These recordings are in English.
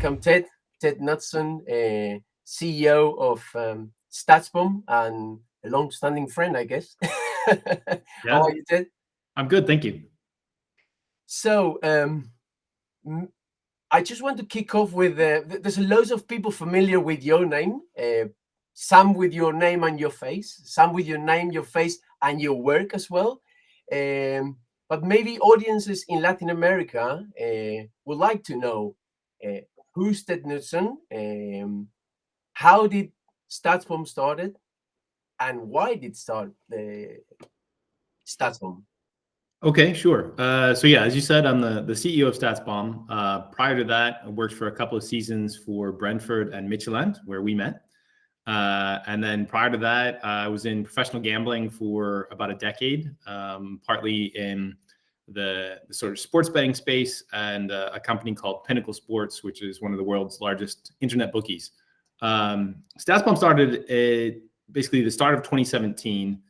welcome Ted Knutson, CEO of Statsbomb and a long-standing friend, I guess. Yeah, How are you, Ted? I'm good, thank you. So I just want to kick off with there's loads of people familiar with your name, some with your name and your face, some with your name, your face, and your work as well. But maybe audiences in Latin America would like to know who's Ted Knutson, how did Statsbomb started, and why did start the Statsbomb? Okay, sure. So yeah, as you said, I'm the CEO of Statsbomb. Prior to that, I worked for a couple of seasons for Brentford and Midtjylland, where we met. And then prior to that, I was in professional gambling for about a decade, partly in the sort of sports betting space and a company called Pinnacle Sports, which is one of the world's largest internet bookies. Statsbomb started basically the start of 2017.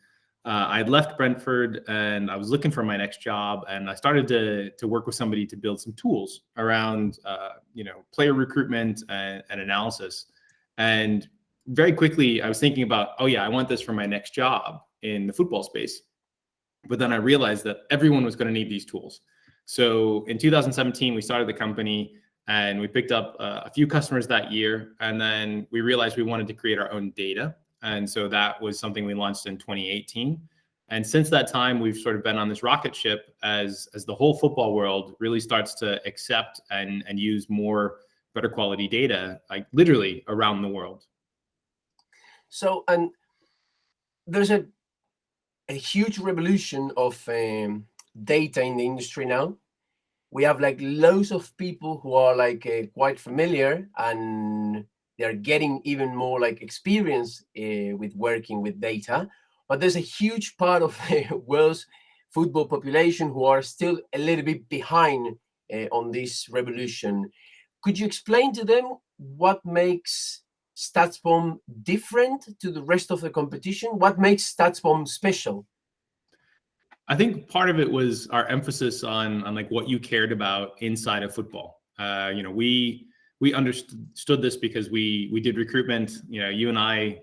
I had left Brentford and I was looking for my next job, and I started to work with somebody to build some tools around player recruitment and analysis. And very quickly I was thinking about, oh yeah, I want this for my next job in the football space. But then I realized that everyone was going to need these tools. So in 2017 we started the company, and we picked up a few customers that year, and then we realized we wanted to create our own data. And so that was something we launched in 2018. And since that time, we've sort of been on this rocket ship as the whole football world really starts to accept and use more better quality data, like literally around the world. So, and there's a huge revolution of data in the industry now. We have like loads of people who are like quite familiar, and they're getting even more like experience with working with data. But there's a huge part of the world's football population who are still a little bit behind on this revolution. Could you explain to them what makes Statsbomb different to the rest of the competition? What makes Statsbomb special? I think part of it was our emphasis on like what you cared about inside of football. We understood this because we did recruitment. You and I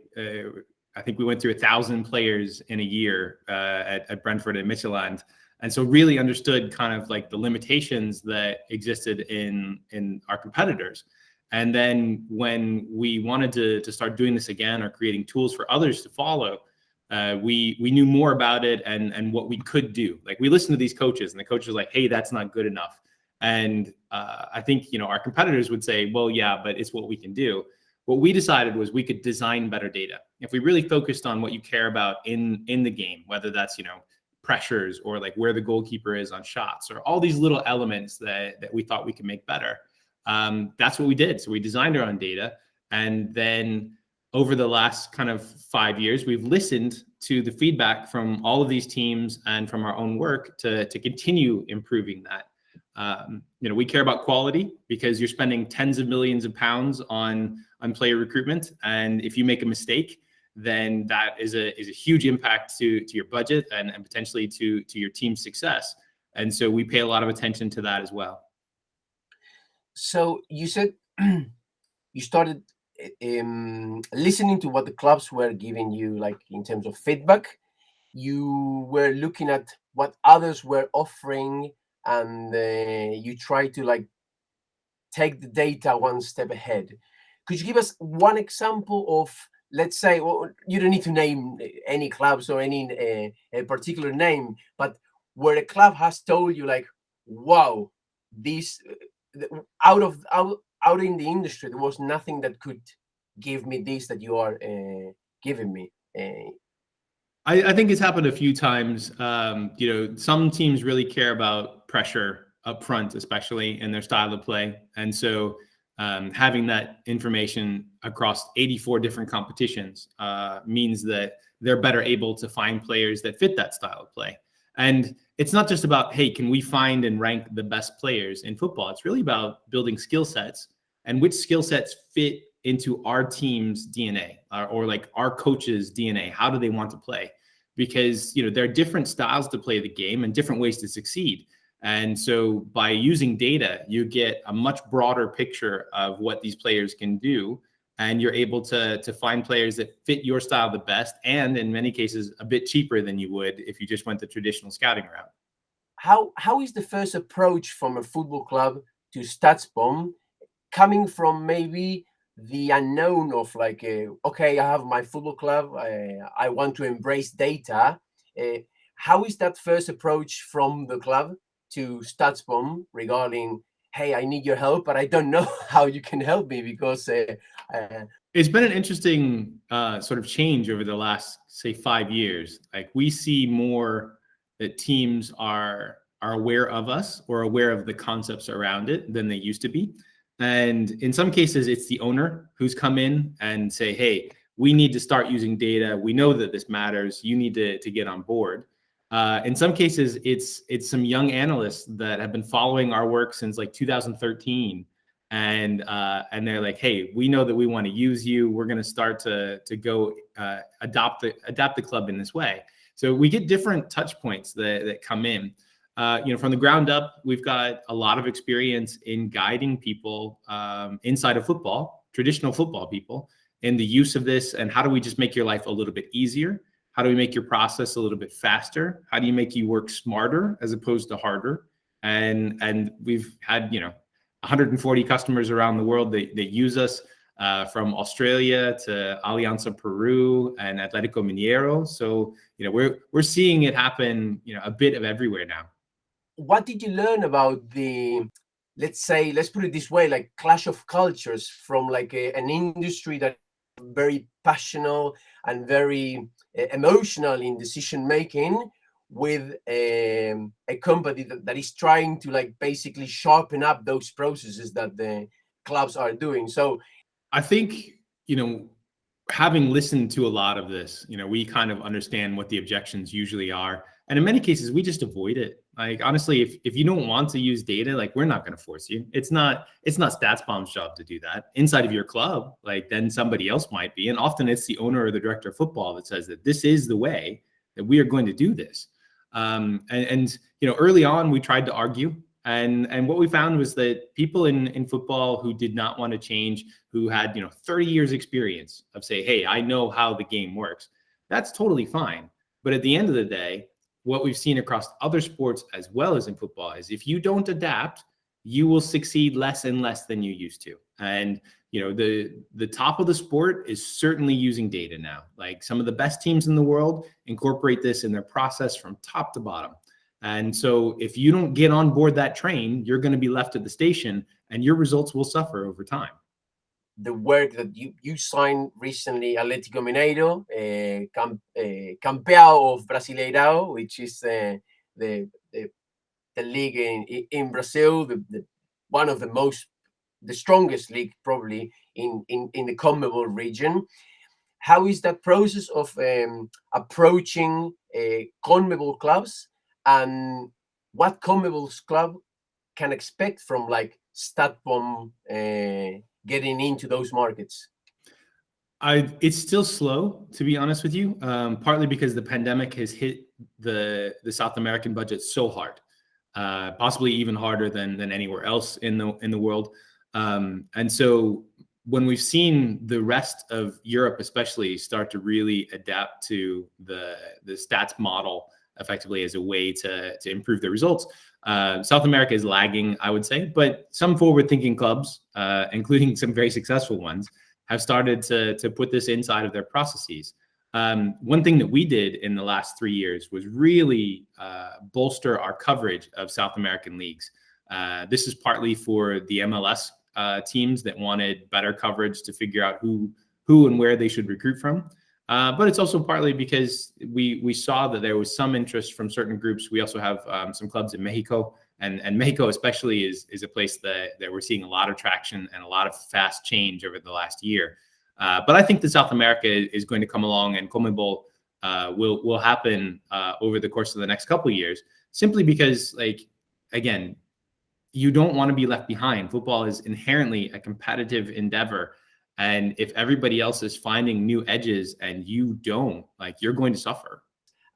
think we went through 1,000 players in a year at Brentford and Midtjylland, and so really understood kind of like the limitations that existed in our competitors. And then when we wanted to start doing this again or creating tools for others to follow, we knew more about it and what we could do. Like we listened to these coaches, and the coaches were like, hey, that's not good enough. And I think, our competitors would say, well, yeah, but it's what we can do. What we decided was we could design better data. If we really focused on what you care about in the game, whether that's, pressures or like where the goalkeeper is on shots or all these little elements that we thought we could make better. That's what we did. So we designed our own data. And then over the last kind of 5 years, we've listened to the feedback from all of these teams and from our own work to continue improving that. We care about quality because you're spending tens of millions of pounds on player recruitment. And if you make a mistake, then that is a huge impact to your budget and potentially to your team's success. And so we pay a lot of attention to that as well. So you said you started listening to what the clubs were giving you, like in terms of feedback. You were looking at what others were offering, and you try to like take the data one step ahead. Could you give us one example of, let's say, well, you don't need to name any clubs or any a particular name, but where a club has told you like, wow, this out in the industry, there was nothing that could give me this that you are giving me. I think it's happened a few times. Some teams really care about pressure up front, especially in their style of play. And so having that information across 84 different competitions means that they're better able to find players that fit that style of play. And it's not just about, hey, can we find and rank the best players in football? It's really about building skill sets and which skill sets fit into our team's DNA or like our coach's DNA. How do they want to play? Because, there are different styles to play the game and different ways to succeed. And so by using data, you get a much broader picture of what these players can do. And you're able to find players that fit your style the best, and in many cases, a bit cheaper than you would if you just went the traditional scouting route. How is the first approach from a football club to Statsbomb, coming from maybe the unknown of like, okay, I have my football club, I want to embrace data. Uh, how is that first approach from the club to Statsbomb regarding, hey, I need your help, but I don't know how you can help me because uh, It's been an interesting sort of change over the last, say, 5 years. Like, we see more that teams are aware of us or aware of the concepts around it than they used to be. And in some cases, it's the owner who's come in and say, hey, we need to start using data. We know that this matters. You need to get on board. In some cases, it's some young analysts that have been following our work since like 2013. And they're like, hey, we know that we want to use you. We're going to start to go adapt the club in this way. So we get different touch points that come in. From the ground up, we've got a lot of experience in guiding people inside of football, traditional football people, in the use of this. And how do we just make your life a little bit easier? How do we make your process a little bit faster? How do you make you work smarter as opposed to harder? And we've had, 140 customers around the world that use us, from Australia to Alianza Peru and Atletico Mineiro. So, we're seeing it happen, a bit of everywhere now. what did you learn about the, let's put it this way, like clash of cultures from like an industry that is very passionate and very emotional in decision making, with a company that is trying to like basically sharpen up those processes that the clubs are doing? So I think, having listened to a lot of this, we kind of understand what the objections usually are. And in many cases, we just avoid it. Like, honestly, if you don't want to use data, like, we're not going to force you. It's not Statsbomb's job to do that inside of your club. Like, then somebody else might be. And often it's the owner or the director of football that says that this is the way that we are going to do this. Early on, we tried to argue. And what we found was that people in football who did not want to change, who had 30 years experience of say, hey, I know how the game works, that's totally fine. But at the end of the day, what we've seen across other sports as well as in football is if you don't adapt, you will succeed less and less than you used to. And the top of the sport is certainly using data now. Like, some of the best teams in the world incorporate this in their process from top to bottom. And so if you don't get on board that train, you're going to be left at the station and your results will suffer over time. The work that you signed recently, Atlético Mineiro, Campeão of Brasileirão, which is the league in Brazil, the one of the strongest league probably in the CONMEBOL region. How is that process of approaching CONMEBOL clubs, and what CONMEBOL's club can expect from like Statsbomb getting into those markets? It's still slow, to be honest with you, partly because the pandemic has hit the South American budget so hard, possibly even harder than anywhere else in the world. And so when we've seen the rest of Europe especially start to really adapt to the stats model effectively as a way to improve their results, South America is lagging, I would say. But some forward-thinking clubs, including some very successful ones, have started to put this inside of their processes. One thing that we did in the last 3 years was really bolster our coverage of South American leagues. This is partly for the MLS teams that wanted better coverage to figure out who and where they should recruit from. But it's also partly because we saw that there was some interest from certain groups. We also have some clubs in Mexico, and Mexico especially is a place that we're seeing a lot of traction and a lot of fast change over the last year. But I think that South America is going to come along, and CONMEBOL will happen over the course of the next couple of years, simply because, like, again, you don't want to be left behind. Football is inherently a competitive endeavor. And if everybody else is finding new edges and you don't, like, you're going to suffer.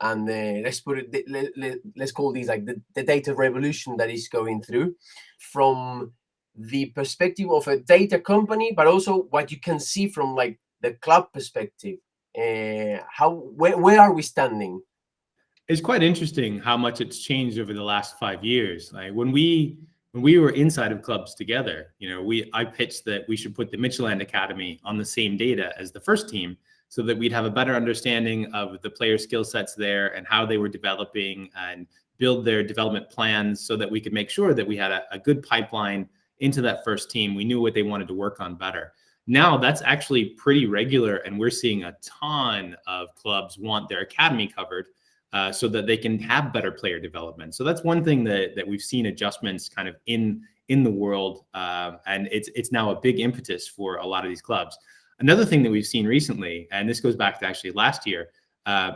and let's put it, let's call these like the data revolution that is going through from the perspective of a data company, but also what you can see from like the club perspective. Where are we standing? It's quite interesting how much it's changed over the last 5 years. Like when we were inside of clubs together, I pitched that we should put the Midtjylland Academy on the same data as the first team, so that we'd have a better understanding of the player skill sets there and how they were developing, and build their development plans so that we could make sure that we had a good pipeline into that first team. We knew what they wanted to work on better. Now that's actually pretty regular, and we're seeing a ton of clubs want their academy covered, so that they can have better player development. So that's one thing that we've seen adjustments kind of in the world, and it's now a big impetus for a lot of these clubs. Another thing that we've seen recently, and this goes back to actually last year,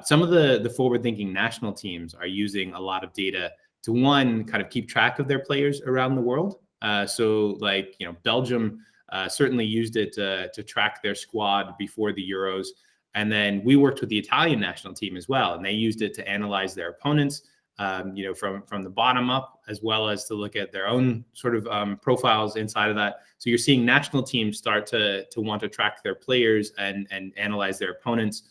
some of the forward-thinking national teams are using a lot of data to, one, kind of keep track of their players around the world. So like, Belgium certainly used it to track their squad before the Euros. And then we worked with the Italian national team as well, and they used it to analyze their opponents, from the bottom up, as well as to look at their own sort of profiles inside of that. So you're seeing national teams start to want to track their players and analyze their opponents.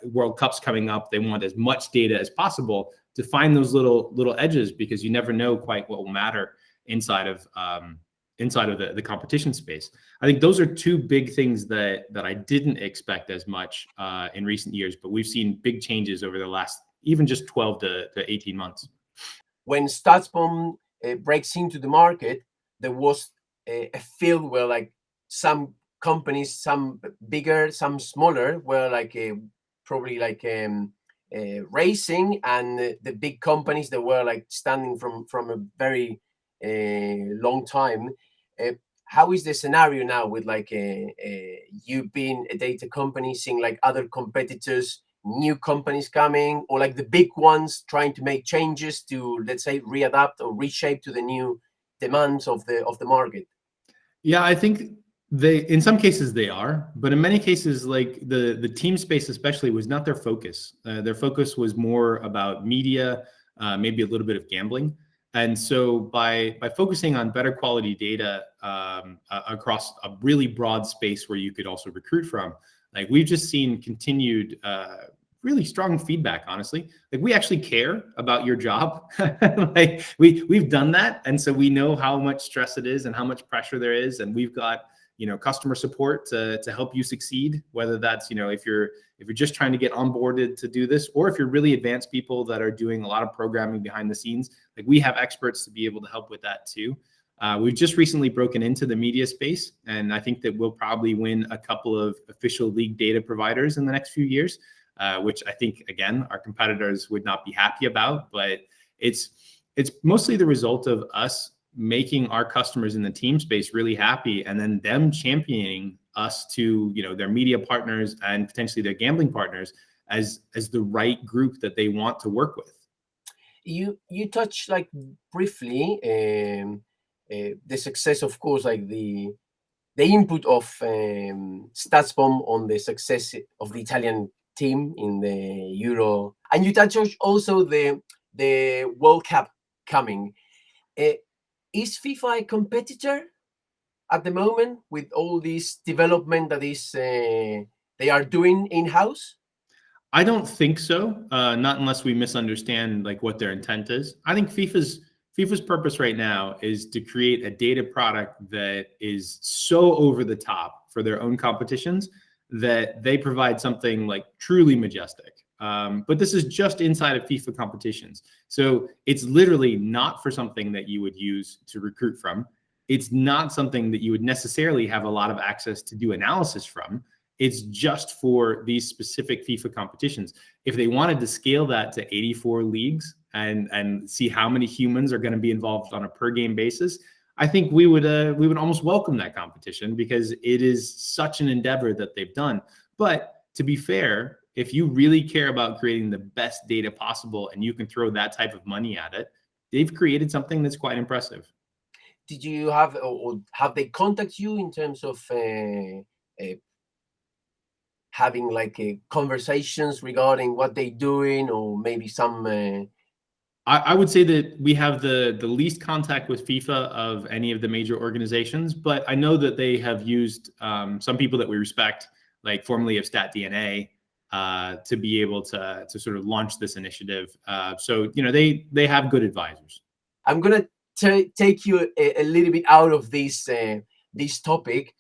World Cup's coming up; they want as much data as possible to find those little edges, because you never know quite what will matter inside of the competition space. I think those are two big things that I didn't expect as much in recent years, but we've seen big changes over the last even just 12 to 18 months. When Statsbomb breaks into the market, there was a field where like some companies, some bigger, some smaller, were like probably like racing, and the big companies that were like standing from a very long time. How is the scenario now with like you being a data company, seeing like other competitors, new companies coming, or like the big ones trying to make changes to, let's say, readapt or reshape to the new demands of the market? Yeah, I think in some cases they are, but in many cases, like the team space especially was not their focus. Their focus was more about media, maybe a little bit of gambling. And so by focusing on better quality data across a really broad space where you could also recruit from, like we've just seen continued really strong feedback, honestly. Like we actually care about your job. Like we've done that. And so we know how much stress it is and how much pressure there is. And we've got, customer support to help you succeed, whether that's, if you're just trying to get onboarded to do this, or if you're really advanced people that are doing a lot of programming behind the scenes, like we have experts to be able to help with that too. We've just recently broken into the media space, and I think that we'll probably win a couple of official league data providers in the next few years, which I think, again, our competitors would not be happy about, but it's mostly the result of us making our customers in the team space really happy, and then them championing us to their media partners and potentially their gambling partners as the right group that they want to work with. You touched like briefly the success, of course, like the input of Statsbomb on the success of the Italian team in the Euro, and you touched also the World Cup coming. Is FIFA a competitor at the moment with all this development that is they are doing in-house? I don't think so. Not unless we misunderstand like what their intent is. I think FIFA's purpose right now is to create a data product that is so over the top for their own competitions that they provide something like truly majestic. But this is just inside of FIFA competitions. So it's literally not for something that you would use to recruit from. It's not something that you would necessarily have a lot of access to do analysis from. It's just for these specific FIFA competitions. If they wanted to scale that to 84 leagues and see how many humans are going to be involved on a per game basis, I think we would almost welcome that competition, because it is such an endeavor that they've done. But to be fair, if you really care about creating the best data possible and you can throw that type of money at it, they've created something that's quite impressive. Did you have, or have they contacted you in terms of having like conversations regarding what they're doing, or maybe some I would say that we have the least contact with FIFA of any of the major organizations, but I know that they have used some people that we respect, like formerly of StatDNA, to be able to sort of launch this initiative. So they have good advisors. I'm gonna take you a little bit out of this topic,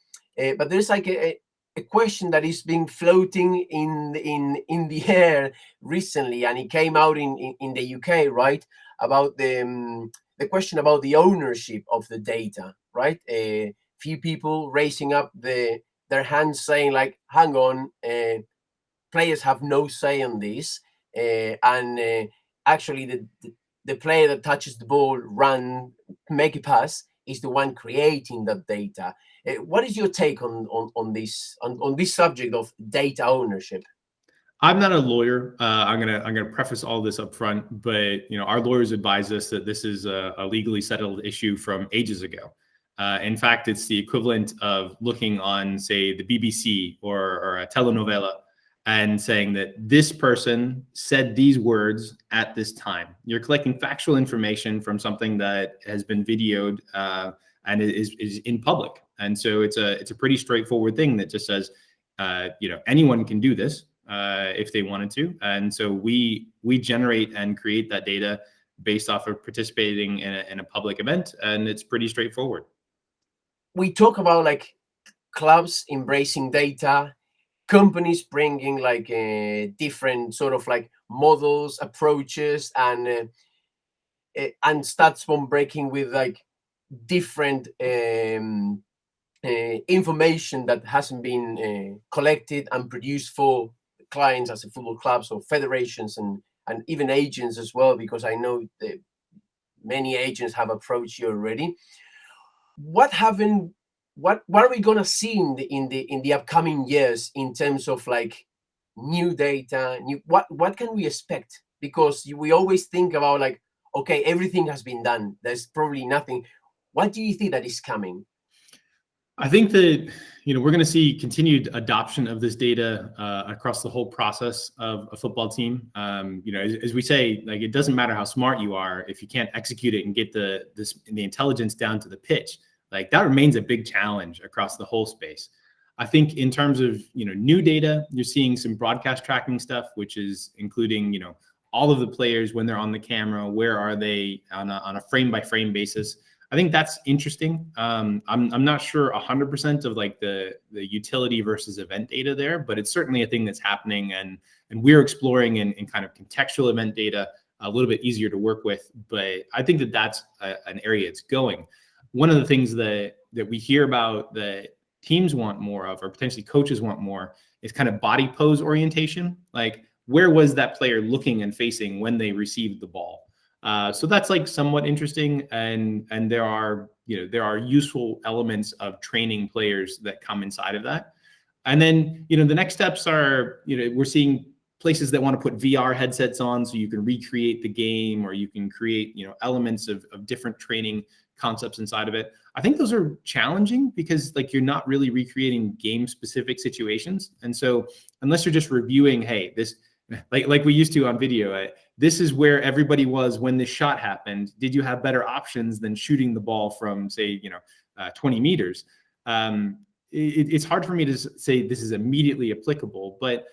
but there's like a question that is being floating in the air recently, and it came out in the UK, right? About the question about the ownership of the data, right? A few people raising up their hands, saying like, "Hang on, players have no say on this," and actually the player that touches the ball, run, make a pass, is the one creating that data. What is your take on this subject of data ownership? I'm not a lawyer. I'm gonna preface all this up front, but our lawyers advise us that this is a legally settled issue from ages ago. In fact, it's the equivalent of looking on, say, the BBC or a telenovela and saying that this person said these words at this time. You're collecting factual information from something that has been videoed and is in public. And so it's a pretty straightforward thing that just says, anyone can do this if they wanted to. And so we generate and create that data based off of participating in a public event, and it's pretty straightforward. We talk about like clubs embracing data, companies bringing like different sort of like models, approaches, and Statsbomb breaking with like different information that hasn't been collected and produced for clients as a football clubs or federations and even agents as well, because I know that many agents have approached you already. What are we gonna see in the upcoming years in terms of like new data, what can we expect? Because we always think about like, okay, everything has been done, there's probably nothing. What do you think that is coming? I think that we're going to see continued adoption of this data across the whole process of a football team. As we say, like, it doesn't matter how smart you are if you can't execute it and get the intelligence down to the pitch. Like, that remains a big challenge across the whole space. I think in terms of new data, you're seeing some broadcast tracking stuff, which is including all of the players when they're on the camera, where are they on a frame by frame basis. I think that's interesting. I'm not sure 100% of like the utility versus event data there, but it's certainly a thing that's happening, and we're exploring in kind of contextual event data a little bit easier to work with. But I think that that's an area it's going. One of the things that we hear about that teams want more of, or potentially coaches want more, is kind of body pose orientation. Like, where was that player looking and facing when they received the ball? So that's like somewhat interesting, and there are useful elements of training players that come inside of that. And then the next steps are we're seeing places that want to put VR headsets on so you can recreate the game, or you can create elements of different training concepts inside of it. I think those are challenging because like you're not really recreating game specific situations, and so unless you're just reviewing, hey, this like we used to on video, this is where everybody was when this shot happened. Did you have better options than shooting the ball from, say, 20 meters? It's hard for me to say this is immediately applicable, but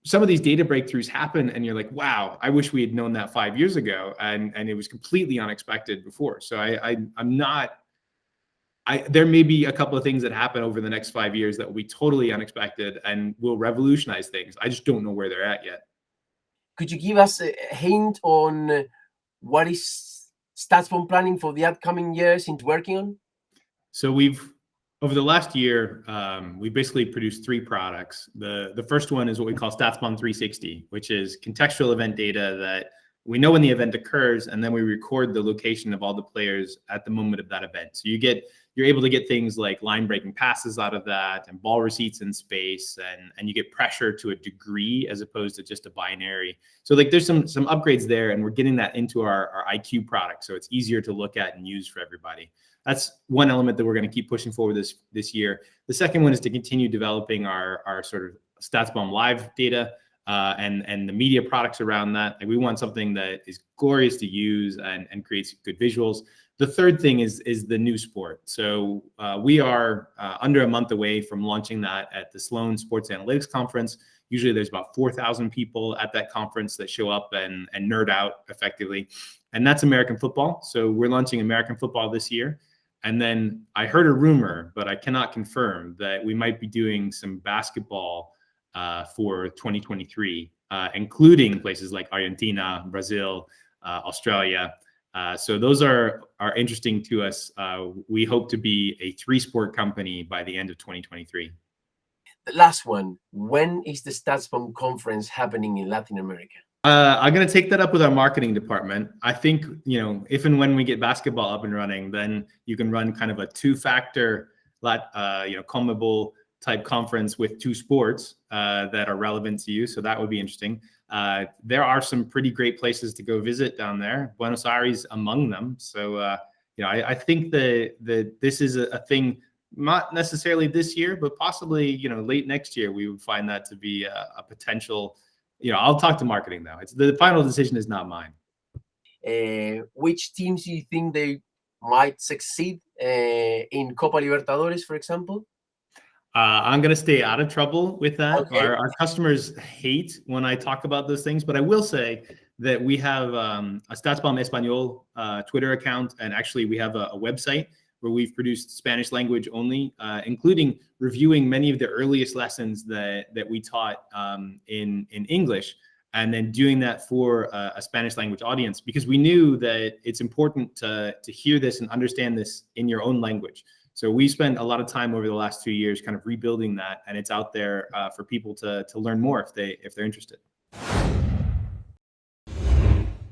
some of these data breakthroughs happen, and you're like, wow, I wish we had known that 5 years ago, and it was completely unexpected before. So I'm not. There may be a couple of things that happen over the next 5 years that will be totally unexpected and will revolutionize things. I just don't know where they're at yet. Could you give us a hint on what is Statsbomb planning for the upcoming years into working on? So over the last year, we basically produced 3 products. The first one is what we call Statsbomb 360, which is contextual event data that we know when the event occurs, and then we record the location of all the players at the moment of that event. So you're able to get things like line breaking passes out of that, and ball receipts in space, and you get pressure to a degree as opposed to just a binary. So like there's some upgrades there, and we're getting that into our IQ product, so it's easier to look at and use for everybody. That's one element that we're going to keep pushing forward this year. The second one is to continue developing our sort of Statsbomb Live data and the media products around that. Like, we want something that is glorious to use and creates good visuals. The third thing is the new sport. So we are under a month away from launching that at the Sloan Sports Analytics Conference. Usually there's about 4,000 people at that conference that show up and nerd out effectively. And that's American football. So we're launching American football this year. And then I heard a rumor, but I cannot confirm, that we might be doing some basketball for 2023, including places like Argentina, Brazil, Australia. So those are interesting to us. We hope to be a 3-sport company by the end of 2023. The last one, when is the Statsbomb conference happening in Latin America? I'm going to take that up with our marketing department. I think, if and when we get basketball up and running, then you can run kind of a 2-factor, CONMEBOL type conference with 2 sports that are relevant to you. So that would be interesting. There are some pretty great places to go visit down there, Buenos Aires among them. So, I think that this is a thing, not necessarily this year, but possibly, late next year, we would find that to be a potential. I'll talk to marketing now. The final decision is not mine. Which teams do you think they might succeed in Copa Libertadores, for example? I'm going to stay out of trouble with that. Okay. Our customers hate when I talk about those things, but I will say that we have a Statsbomb Español Twitter account, and actually we have a website where we've produced Spanish language only, including reviewing many of the earliest lessons that we taught in English, and then doing that for a Spanish language audience, because we knew that it's important to hear this and understand this in your own language. So we spent a lot of time over the last 2 years kind of rebuilding that, and it's out there for people to learn more if they're interested.